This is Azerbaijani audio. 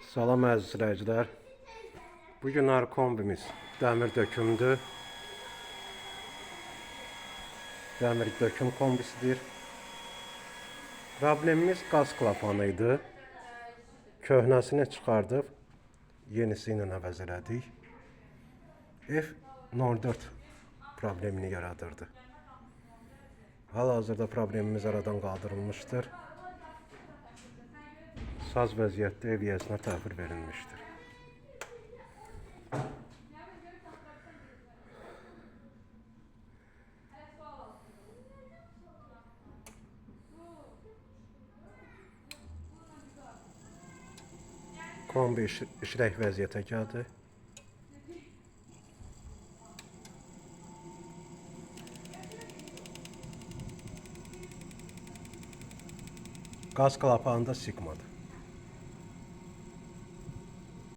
Salam əziz izləyicilər. Bu gün kombimiz dəmir dökümdür. Dəmir döküm kombisidir. Problemimiz qaz klapanı idi. Köhnəsini çıxardıb yenisi ilə əvəz elədik. F04 problemini yaradırdı. Hal-hazırda problemimiz aradan qaldırılmışdır. Saz vəziyyətdə ev yəsinə təhvil verilmişdir. Kombi işlək vəziyyətə gəldi. Qaz klapanı da sıxmadı.